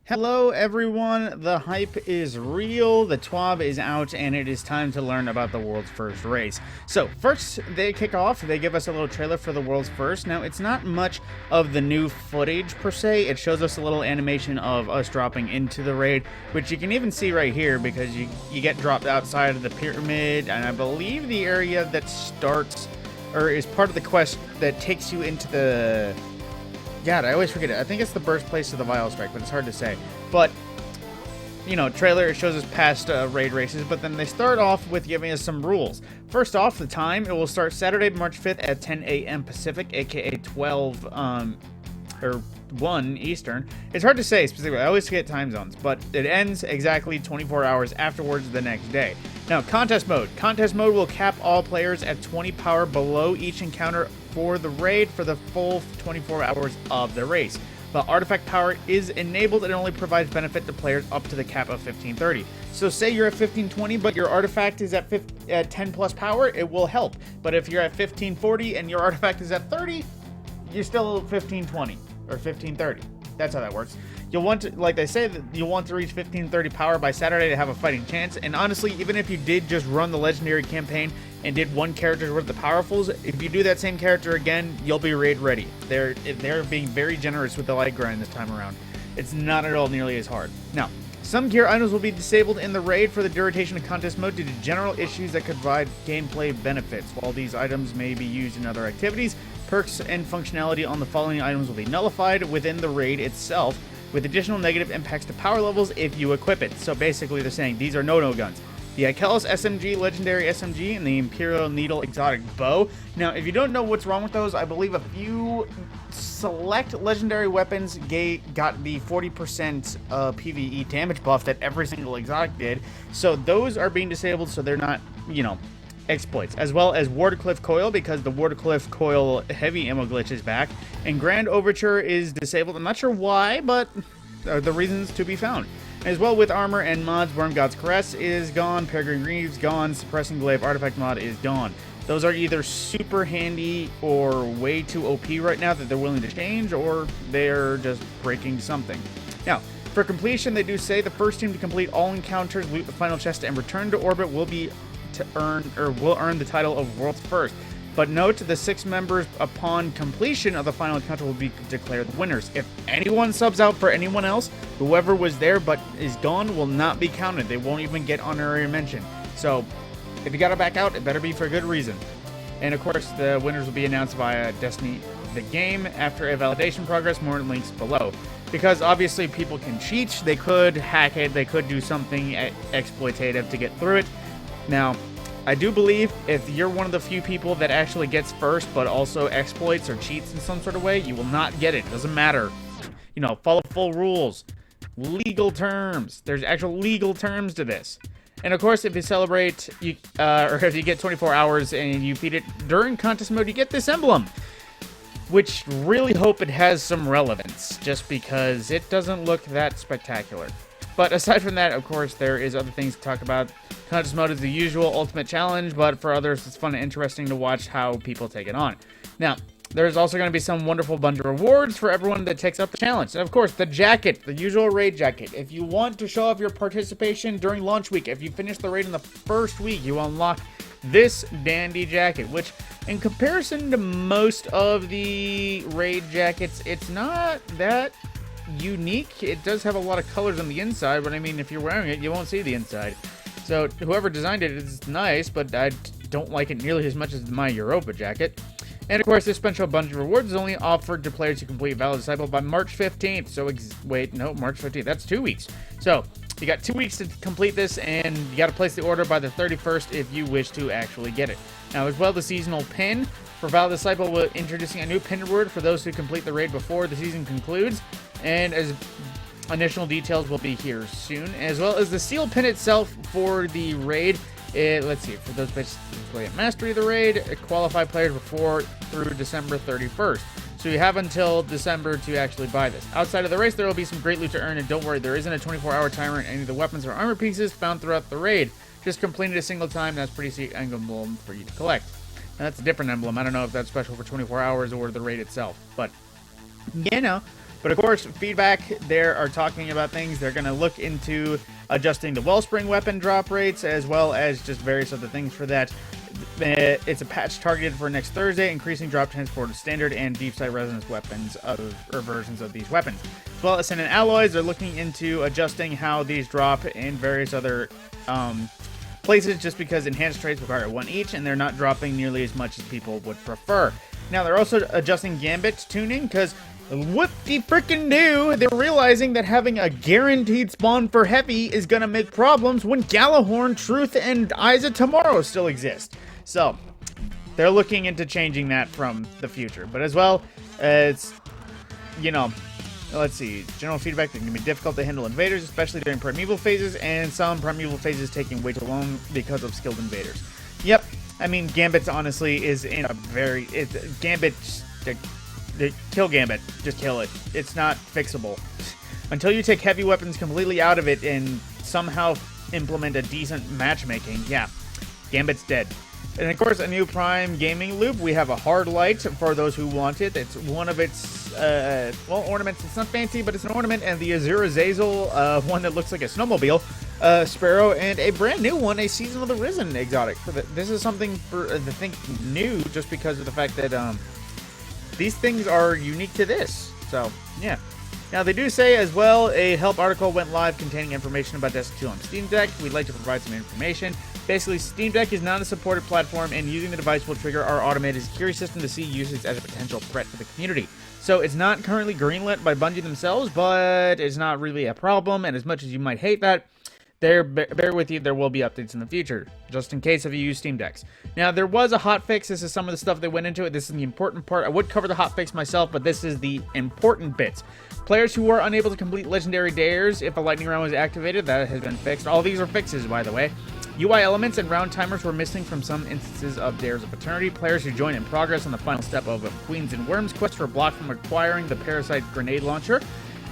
Hello everyone, the hype is real, the TWAB is out, and it is time to learn about the world's first race. So first, they kick off, they give us a little trailer for the world's first. Now, it's not much of the new footage per se, it shows us a little animation of us dropping into the raid, which you can even see right here because you get dropped outside of the pyramid, and I believe the area that starts, or is part of the quest that takes you into the... God, I always forget it. I think it's the birthplace of the Vile Strike, but it's hard to say. But, you know, trailer, it shows us past raid races, but then they start off with giving us some rules. First off, the time, it will start Saturday, March 5th at 10 a.m. Pacific, aka 12, or 1 Eastern. It's hard to say specifically. I always forget time zones, but it ends exactly 24 hours afterwards the next day. Now, contest mode. Contest mode will cap all players at 20 power below each encounter for the raid for the full 24 hours of the race. But artifact power is enabled and only provides benefit to players up to the cap of 1530. So say you're at 1520, but your artifact is at 10 plus power, it will help. But if you're at 1540 and your artifact is at 30, you're still 1520 or 1530. That's how that works. You'll want to, like they say, that you'll want to reach 1530 power by Saturday to have a fighting chance. And honestly, even if you did just run the legendary campaign and did one character's worth of powerfuls, if you do that same character again, you'll be raid ready. They're being very generous with the light grind this time around. It's not at all nearly as hard. Now, some gear items will be disabled in the raid for the duration of contest mode due to general issues that could provide gameplay benefits. While these items may be used in other activities, perks and functionality on the following items will be nullified within the raid itself, with additional negative impacts to power levels if you equip it. So basically they're saying these are no-no guns. The Ikelos SMG, Legendary SMG, and the Imperial Needle Exotic Bow. Now, if you don't know what's wrong with those, I believe a few select legendary weapons got the 40% PvE damage buff that every single exotic did. So those are being disabled, so they're not, you know, exploits, as well as Watercliff Coil, because the Watercliff Coil heavy ammo glitch is back, and Grand Overture is disabled. I'm not sure why, but the reasons to be found. As well with armor and mods, Worm God's Caress is gone, Peregrine Greaves gone, Suppressing Glaive Artifact mod is gone. Those are either super handy or way too OP right now that they're willing to change, or they're just breaking something. Now, for completion, they do say the first team to complete all encounters, loot the final chest, and return to orbit will earn the title of World's First. But note, the 6 members upon completion of the final encounter will be declared the winners. If anyone subs out for anyone else, whoever was there but is gone will not be counted. They won't even get honorary mention. So, if you gotta back out, it better be for a good reason. And of course, the winners will be announced via Destiny the game after a validation progress. More links below. Because obviously people can cheat, they could hack it, they could do something exploitative to get through it. Now, I do believe if you're one of the few people that actually gets first, but also exploits or cheats in some sort of way, you will not get it. It doesn't matter. You know, follow full rules. Legal terms. There's actual legal terms to this. And of course, if you celebrate, or if you get 24 hours and you feed it during contest mode, you get this emblem. Which really hope it has some relevance, just because it doesn't look that spectacular. But aside from that, of course, there is other things to talk about. Contest mode is the usual ultimate challenge, but for others, it's fun and interesting to watch how people take it on. Now, there's also going to be some wonderful bunch of rewards for everyone that takes up the challenge. And of course, the jacket, the usual raid jacket. If you want to show off your participation during launch week, if you finish the raid in the first week, you unlock this dandy jacket, which in comparison to most of the raid jackets, it's not that unique. It does have a lot of colors on the inside, but I mean, if you're wearing it, you won't see the inside. So whoever designed it is nice, but I don't like it nearly as much as my Europa jacket. And of course, this special bunch of rewards is only offered to players who complete Valid Disciple by March 15th. So March 15th. That's 2 weeks. So you got 2 weeks to complete this, and you got to place the order by the 31st if you wish to actually get it. Now, as well, the seasonal pin for Valid Disciple will introducing a new pin reward for those who complete the raid before the season concludes. And as initial details will be here soon, as well as the seal pin itself for the raid. Let's see, for those players who play at Mastery of the raid, qualify players before through December 31st. So you have until December to actually buy this. Outside of the race, there will be some great loot to earn, and don't worry, there isn't a 24-hour timer on any of the weapons or armor pieces found throughout the raid. Just complete it a single time, that's pretty sweet emblem for you to collect. Now, that's a different emblem. I don't know if that's special for 24 hours or the raid itself, but you know. But of course, feedback there are talking about things. They're going to look into adjusting the Wellspring weapon drop rates, as well as just various other things for that. It's a patch targeted for next Thursday, increasing drop times for standard and deep sight resonance weapons or versions of these weapons. As well as Ascendant alloys, they're looking into adjusting how these drop in various other places, just because enhanced traits require 1 each, and they're not dropping nearly as much as people would prefer. Now, they're also adjusting Gambit tuning, because whoop-de-frickin-do, they're realizing that having a guaranteed spawn for Heavy is going to make problems when Galahorn, Truth, and Eyes of Tomorrow still exist. So, they're looking into changing that from the future. But as well, it's, you know, let's see, general feedback that can be difficult to handle invaders, especially during primeval phases, and some primeval phases taking way too long because of skilled invaders. Yep, I mean, Gambit honestly is in a very, Gambit, kill Gambit, just kill it. It's not fixable. Until you take heavy weapons completely out of it and somehow implement a decent matchmaking, yeah, Gambit's dead. And of course, a new Prime gaming loop. We have a hard light for those who want it. It's one of its, well, ornaments. It's not fancy, but it's an ornament. And the Azura Zazel, one that looks like a snowmobile, Sparrow, and a brand new one, a Season of the Risen exotic. This is something for the thing new, just because of the fact that these things are unique to this. So, yeah. Now, they do say as well, a help article went live containing information about Destiny 2 on Steam Deck. We'd like to provide some information. Basically, Steam Deck is not a supported platform, and using the device will trigger our automated security system to see usage as a potential threat to the community. So it's not currently greenlit by Bungie themselves, but it's not really a problem, and as much as you might hate that, bear with you, there will be updates in the future, just in case if you use Steam Decks. Now, there was a hotfix. This is some of the stuff that went into it. This is the important part. I would cover the hotfix myself, but this is the important bits. Players who are unable to complete legendary dares if a lightning round was activated, that has been fixed. All these are fixes, by the way. UI elements and round timers were missing from some instances of Dares of Eternity. Players who join in progress on the final step of a Queens and Worms quest were blocked from acquiring the Parasite Grenade Launcher.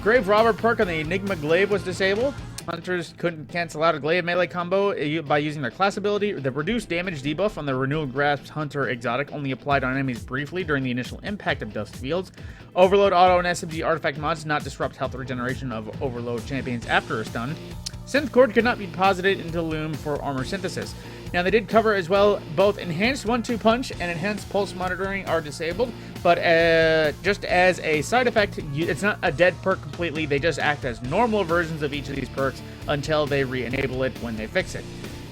Grave Robber perk on the Enigma Glaive was disabled. Hunters couldn't cancel out a glaive melee combo by using their class ability. The reduced damage debuff on the Renewed Grasp Hunter exotic only applied on enemies briefly during the initial impact of Dust Fields. Overload auto and SMG artifact mods did not disrupt health regeneration of Overload champions after a stun. Synth cord could not be posited into Loom for armor synthesis. Now, they did cover as well both enhanced 1-2 punch and enhanced pulse monitoring are disabled, but just as a side effect, it's not a dead perk completely. They just act as normal versions of each of these perks until they re-enable it when they fix it.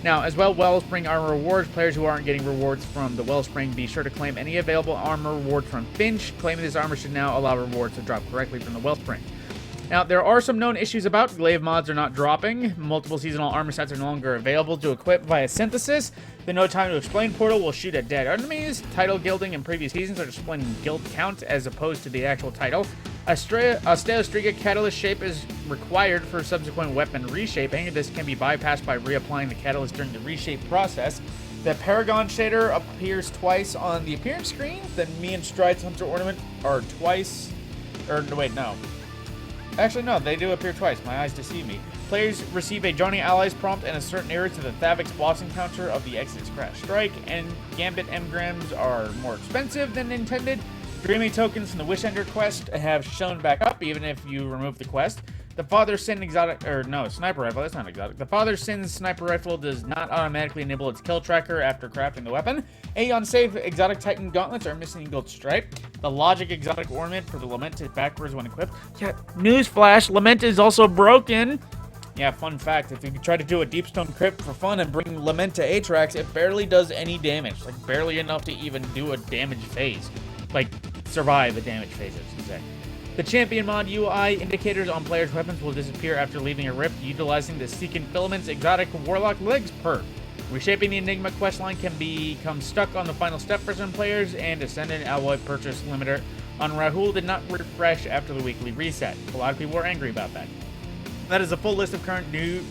Now, as well, Wellspring armor rewards. Players who aren't getting rewards from the Wellspring, be sure to claim any available armor reward from Finch. Claiming this armor should now allow rewards to drop correctly from the Wellspring. Now, there are some known issues about glaive mods are not dropping. Multiple seasonal armor sets are no longer available to equip via synthesis. The No Time to Explain portal will shoot at dead enemies. Title gilding in previous seasons are displaying guild count as opposed to the actual title. A Steostriga catalyst shape is required for subsequent weapon reshaping. This can be bypassed by reapplying the catalyst during the reshape process. The Paragon shader appears twice on the appearance screen. The Me and Strides Hunter ornament are twice. Or, wait, no. Actually, no, they do appear twice. My eyes deceive me. Players receive a joining allies prompt and a certain error to the Thavix boss encounter of the Exodus Crash Strike, and Gambit engrams are more expensive than intended. Dreamy tokens from the Wishender quest have shown back up, even if you remove the quest. The Father Sin exotic, or no, sniper rifle, that's not exotic. The Father Sin's sniper rifle does not automatically enable its kill tracker after crafting the weapon. Aeon Save exotic Titan gauntlets are missing gold stripe. The Logic exotic ornament for the Lament is backwards when equipped. Yeah, newsflash, Lament is also broken. Yeah, fun fact, if you try to do a Deepstone Crypt for fun and bring Lament to Atrax, it barely does any damage. Like, barely enough to even do a damage phase. Like, survive a damage phase, I should say. The Champion mod UI indicators on players' weapons will disappear after leaving a rift, utilizing the Seeking Filaments exotic Warlock Legs perk. Reshaping the Enigma questline can become stuck on the final step for some players, and Ascendant Alloy purchase limiter on Rahul did not refresh after the weekly reset. A lot of people were angry about that. That is a full list of current new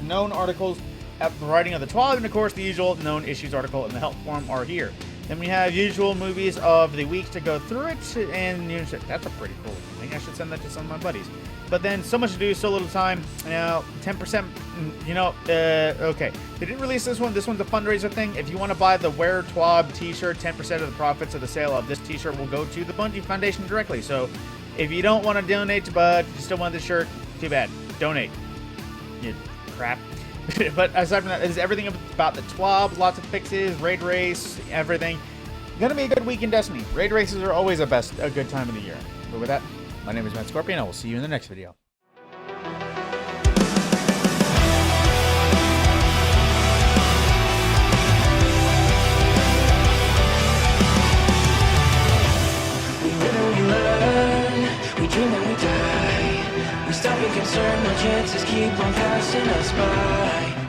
known articles at the writing of the TWAB, and of course the usual known issues article in the help forum are here. Then we have usual movies of the week to go through it, and you know, that's a pretty cool thing. I should send that to some of my buddies. But then, so much to do, so little time. Now, 10%, you know, okay. They didn't release this one. This one's a fundraiser thing. If you want to buy the Wear TWAB t-shirt, 10% of the profits of the sale of this t-shirt will go to the Bungie Foundation directly. So, If you don't want to donate, but you still want the shirt, too bad. Donate. You crap. But aside from that, this is everything about the TWAB. Lots of fixes, raid race, everything. Gonna be a good week in Destiny. Raid races are always a good time of the year. But with that, my name is Matt Scorpion. I will see you in the next video. We dream and we die. We stop being concerned, no chances keep on passing us by.